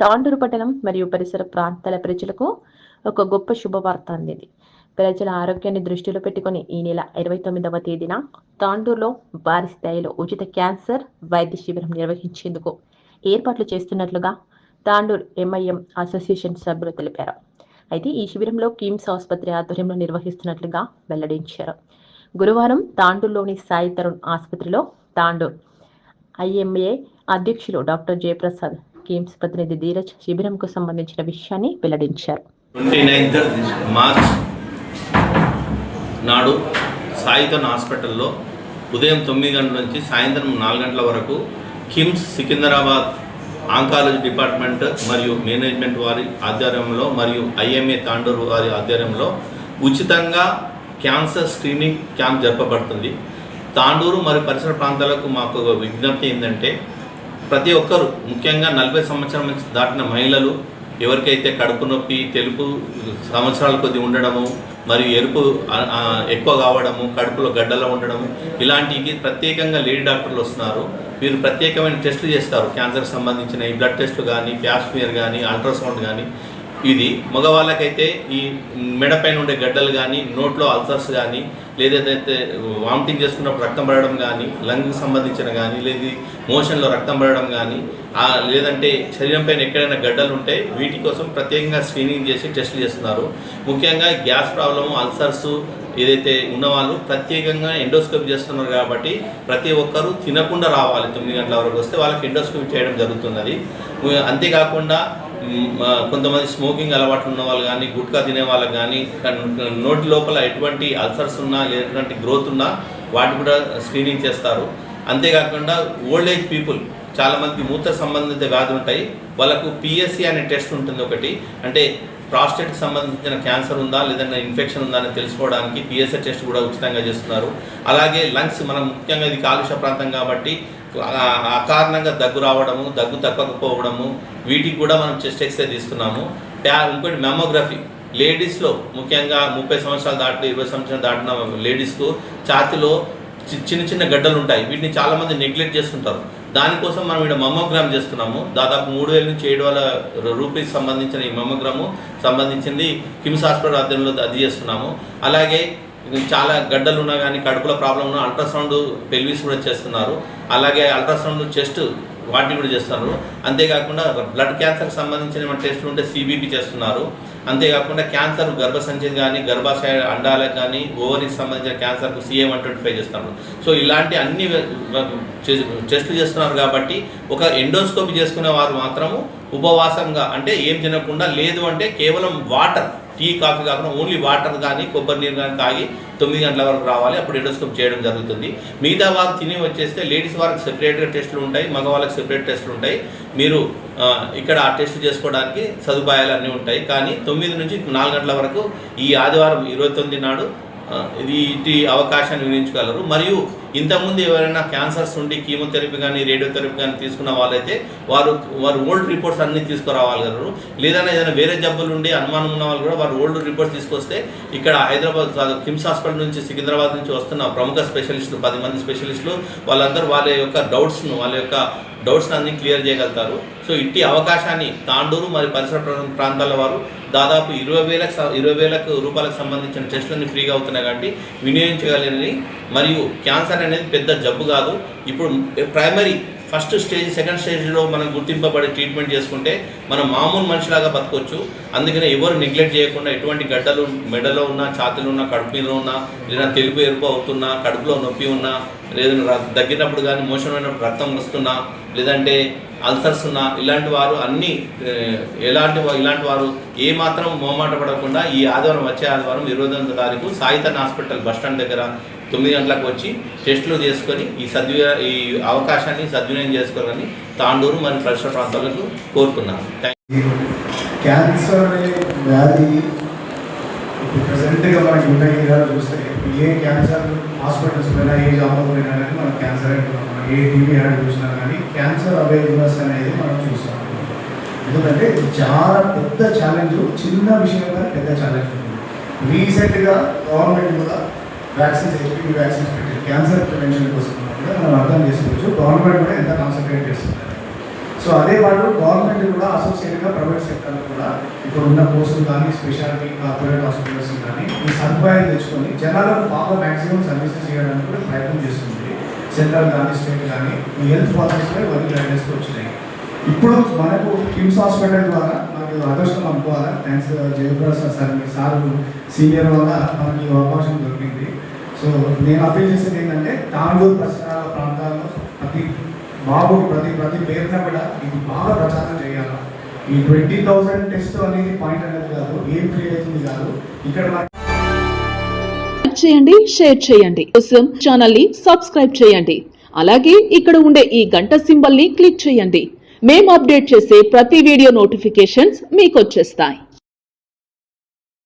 తాండూరు పట్టణం మరియు పరిసర ప్రాంతాల ప్రజలకు ఒక గొప్ప శుభవార్త అందింది. ప్రజల ఆరోగ్యాన్ని దృష్టిలో పెట్టుకుని ఈ నెల 29వ తేదీన తాండూరులో భారీ స్థాయిలో ఉచిత క్యాన్సర్ వైద్య శిబిరం నిర్వహించేందుకు ఏర్పాట్లు చేస్తున్నట్లుగా తాండూరు ఎంఐఎం అసోసియేషన్ సభ్యులు తెలిపారు. అయితే ఈ శిబిరంలో కిమ్స్ ఆసుపత్రి ఆధ్వర్యంలో నిర్వహిస్తున్నట్లుగా వెల్లడించారు. గురువారం తాండూరులోని సాయి తరుణ్ ఆసుపత్రిలో తాండూరు ఐఎంఏ అధ్యక్షులు డాక్టర్ జయప్రసాద్, కిమ్స్ ప్రతినిధి ధీరజ్ శిబిరంకు సంబంధించిన విషయాన్ని వెల్లడించారు. 29 మార్చ్ నాడు సాయితన్ హాస్పిటల్లో ఉదయం 9 గంటల నుంచి సాయంత్రం 4 గంటల వరకు కిమ్స్ సికింద్రాబాద్ ఆంకాలజీ డిపార్ట్మెంట్ మరియు మేనేజ్మెంట్ వారి ఆధ్వర్యంలో మరియు ఐఎంఏ తాండూరు వారి ఆధ్వర్యంలో ఉచితంగా క్యాన్సర్ స్క్రీనింగ్ క్యాంప్ జరపబడుతుంది. తాండూరు మరియు పరిసర ప్రాంతాలకు మాకు విజ్ఞప్తి ఏంటంటే, ప్రతి ఒక్కరు ముఖ్యంగా 40 సంవత్సరాల నుంచి దాటిన మహిళలు, ఎవరికైతే కడుపు నొప్పి, తెలుపు సంవత్సరాల కొద్ది ఉండడము మరియు ఎరుపు ఎక్కువ కావడము, కడుపులో గడ్డలు ఉండడము, ఇలాంటివి ప్రత్యేకంగా లేడీ డాక్టర్లు వస్తున్నారు. వీరు ప్రత్యేకమైన టెస్టులు చేస్తారు. క్యాన్సర్కి సంబంధించిన ఈ బ్లడ్ టెస్టులు కానీ, ప్యాస్మియర్ కానీ, అల్ట్రాసౌండ్ కానీ. ఇది మగవాళ్ళకైతే ఈ మెడపైన ఉండే గడ్డలు కానీ, నోట్లో అల్సర్స్ కానీ, లేదైతే వామిటింగ్ చేసుకున్నప్పుడు రక్తం పడడం కానీ, లంగ్కి సంబంధించిన కానీ, లేదా మోషన్లో రక్తం పడడం కానీ, లేదంటే శరీరం పైన ఎక్కడైనా గడ్డలు ఉంటే వీటి కోసం ప్రత్యేకంగా స్క్రీనింగ్ చేసి టెస్టులు చేస్తున్నారు. ముఖ్యంగా గ్యాస్ ప్రాబ్లము, అల్సర్స్ ఏదైతే ఉన్నవాళ్ళు ప్రత్యేకంగా ఎండోస్కోపీ చేస్తున్నారు కాబట్టి ప్రతి ఒక్కరూ తినకుండా రావాలి. 9 గంటల వరకు వస్తే వాళ్ళకి ఎండోస్కోపీ చేయడం జరుగుతున్నది. అంతేకాకుండా కొంతమంది స్మోకింగ్ అలవాట్లు ఉన్న వాళ్ళు కానీ, గుట్కా తినే వాళ్ళకి కానీ, నోటి లోపల ఎటువంటి అల్సర్స్ ఉన్నా, ఎటువంటి గ్రోత్ ఉన్నా వాటి కూడా స్క్రీనింగ్ చేస్తారు. అంతేకాకుండా ఓల్డ్ ఏజ్ పీపుల్, చాలామందికి మూత్ర సంబంధిత వ్యాధులు ఉంటాయి. వాళ్ళకు పిఎస్సి అనే టెస్ట్ ఉంటుంది ఒకటి, అంటే ప్రాస్టేట్కి సంబంధించిన క్యాన్సర్ ఉందా లేదంటే ఇన్ఫెక్షన్ ఉందా అని తెలుసుకోవడానికి పిఎస్సి టెస్ట్ కూడా ఉచితంగా చేస్తున్నారు. అలాగే లంగ్స్, మనం ముఖ్యంగా ఇది కాలుష్య ప్రాంతం కాబట్టి అకారణంగా దగ్గు రావడము, దగ్గు తగ్గకపోవడము, వీటికి కూడా మనం చెస్ట్ ఎక్స్రే తీస్తున్నాము. ఇంకోటి మెమోగ్రఫీ, లేడీస్లో ముఖ్యంగా 30 సంవత్సరాలు దాటి 20 సంవత్సరాలు దాటిన లేడీస్కు ఛాతిలో చిన్న చిన్న గడ్డలు ఉంటాయి. వీటిని చాలామంది నెగ్లెక్ట్ చేస్తుంటారు. దానికోసం మనం ఇక్కడ మమ్మోగ్రామ్ చేస్తున్నాము. దాదాపు 3,000 నుంచి 7,000 రూపీస్ సంబంధించిన ఈ మమ్మోగ్రాము సంబంధించింది కిమ్స్ హాస్పిటల్ ఆధ్వర్యంలో అది చేస్తున్నాము. అలాగే చాలా గడ్డలు ఉన్నా కానీ, కడుపులో ప్రాబ్లం ఉన్నా అల్ట్రాసౌండ్ పెల్విస్ కూడా చేస్తున్నారు. అలాగే అల్ట్రాసౌండ్ చెస్ట్ వాటిని కూడా చేస్తున్నారు. అంతేకాకుండా బ్లడ్ క్యాన్సర్కి సంబంధించిన టెస్టులు ఉంటే సిబిపి చేస్తున్నారు. అంతేకాకుండా క్యాన్సర్ గర్భసంచికి కానీ, గర్భాశయ అండాలకు కానీ, ఓవరీకి సంబంధించిన క్యాన్సర్కు CA-125 చేస్తున్నారు. సో ఇలాంటి అన్ని టెస్టులు చేస్తున్నారు కాబట్టి ఒక ఎండోస్కోపీ చేసుకునే వారు మాత్రము ఉపవాసంగా, అంటే ఏం తినకుండా, లేదు అంటే కేవలం వాటర్, టీ కాఫీ కాకుండా ఓన్లీ వాటర్ కానీ, కొబ్బరి నీరు కానీ తాగి 9 గంటల వరకు రావాలి. అప్పుడు ఎండోస్కోప్ చేయడం జరుగుతుంది. మిగతా వారు తిని వచ్చేస్తే లేడీస్ వారికి సెపరేట్గా టెస్టులు ఉంటాయి, మగవాళ్ళకి సెపరేట్ టెస్టులు ఉంటాయి. మీరు ఇక్కడ ఆ టెస్ట్ చేసుకోవడానికి సదుపాయాలు అన్నీ ఉంటాయి. కానీ 9 నుంచి 4 గంటల వరకు ఈ ఆదివారం 29 నాడు ఇటు అవకాశాన్ని వినియోగించగలరు. మరియు ఇంతకుముందు ఎవరైనా క్యాన్సర్స్ ఉండి కీమోథెరపీ కానీ, రేడియోథెరపీ కానీ తీసుకున్న వాళ్ళైతే వారు ఓల్డ్ రిపోర్ట్స్ అన్నీ తీసుకురావాలగలరు. ఏదైనా వేరే జబ్బులు ఉండి అనుమానం ఉన్న వాళ్ళు కూడా వారు ఓల్డ్ రిపోర్ట్స్ తీసుకొస్తే ఇక్కడ హైదరాబాద్ కిమ్స్ హాస్పిటల్ నుంచి, సికింద్రాబాద్ నుంచి వస్తున్న ప్రముఖ స్పెషలిస్టులు 10 మంది స్పెషలిస్టులు వాళ్ళందరూ వాళ్ళ యొక్క డౌట్స్ని అన్ని క్లియర్ చేయగలుగుతారు. సో ఇట్టి అవకాశాన్ని తాండూరు మరియు పరిసర ప్రాంతాల వారు దాదాపు 20,000 రూపాయలకు సంబంధించిన టెస్టులన్నీ ఫ్రీగా అవుతున్నాయి కాబట్టి వినియోగించగలని. మరియు క్యాన్సర్ అనేది పెద్ద జబ్బు కాదు. ఇప్పుడు ప్రైమరీ, ఫస్ట్ స్టేజ్, సెకండ్ స్టేజ్లో మనం గుర్తింపబడి ట్రీట్మెంట్ చేసుకుంటే మనం మామూలు మనిషిలాగా బతకొచ్చు. అందుకనే ఎవరు నెగ్లెక్ట్ చేయకుండా, ఎటువంటి గడ్డలు మెడలో ఉన్నా, ఛాతీలో ఉన్నా, కడుపులో ఉన్నా, లేదా తెలుపు ఎరుపు అవుతున్నా, కడుపులో నొప్పి ఉన్నా, లేదా దగ్గినప్పుడు కానీ, మోషన్ అయినప్పుడు రక్తం వస్తున్నా, లేదంటే అల్సర్స్ ఉన్నా, ఇలాంటి వారు ఇలాంటి వారు ఏమాత్రం మొహమాట పడకుండా ఈ ఆదివారం, వచ్చే ఆదివారం 29వ తారీఖు సాయితన్ హాస్పిటల్ బస్టాండ్ దగ్గర 9 గంటలకు వచ్చి టెస్టులు చేసుకొని ఈ అవకాశాన్ని సద్వినియోగం చేసుకోవాలని తాండూరు మరియు పరిసర ప్రాంతాలకు కోరుతున్నాను. క్యాన్సర్ వ్యాధి ప్రజెంట్గా మనకి ఉన్న ఏరియాలో చూస్తే ఏ క్యాన్సర్ హాస్పిటల్స్ పోయినా, ఏ జాబ్లో పోయినా కానీ మనం క్యాన్సర్ అంటున్నాం. ఏ టీవీ యాడ్ చూసినా కానీ క్యాన్సర్ అవేర్నెస్ అనేది మనం చూస్తాం. ఎందుకంటే ఇది చాలా పెద్ద ఛాలెంజ్, చిన్న విషయం కానీ పెద్ద ఛాలెంజ్ ఉంటుంది. రీసెంట్గా గవర్నమెంట్ కూడా HPV వ్యాక్సిన్స్ పెట్టి క్యాన్సర్ ప్రివెన్షన్ కోసం కూడా మనం అర్థం చేసుకోవచ్చు. గవర్నమెంట్ కూడా ఎంత కాన్సన్ట్రేట్ చేస్తుంది. సో అదే వాళ్ళు గవర్నమెంట్ కూడా అసోసియేట్గా ప్రైవేట్ సెక్టర్లో కూడా ఇప్పుడు ఉన్న పోస్టులు కానీ స్పెషాలిటీ కార్పొరేట్ హాస్పిటల్స్ కానీ ఈ సదుపాయాలు తెచ్చుకొని జనాలకు బాగా మ్యాక్సిమం సర్వీసెస్ చేయడానికి కూడా ప్రయత్నం చేస్తుంది సెంట్రల్ కానీ స్టేట్ కానీ ఈ హెల్త్ పాలసీస్లో ఇవన్నీ గైడెన్స్కి వచ్చినాయి. ఇప్పుడు మనకు కిమ్స్ హాస్పిటల్ ద్వారా మనకి అదృష్టం అనుకోవాలా, థ్యాంక్స్ జయప్రసాద్ సార్ మీ సార్ సీనియర్ వల్ల మనకి ఈ అవకాశం దొరికింది. సో నేను అప్పీల్ చేసేది ఏంటంటే తాండూరు పరిసరాల ప్రాంతాల్లో ప్రతి పేరున కూడా ఇది బాగా ప్రచారం చేయాలి. ఈ 20,000 టెస్ట్ అనేది పాయింట్ అనేది కాదు, ఏం ఫ్రీ అవుతుంది కాదు. ఇక్కడ చేయండి, షేర్ చేయండి, కోసం ఛానల్ ని సబ్స్క్రైబ్ చేయండి. అలాగే ఇక్కడ ఉండే ఈ గంట సింబల్ ని క్లిక్ చేయండి. మేము అప్డేట్ చేసే ప్రతి వీడియో నోటిఫికేషన్స్ మీకు వచ్చేస్తాయి.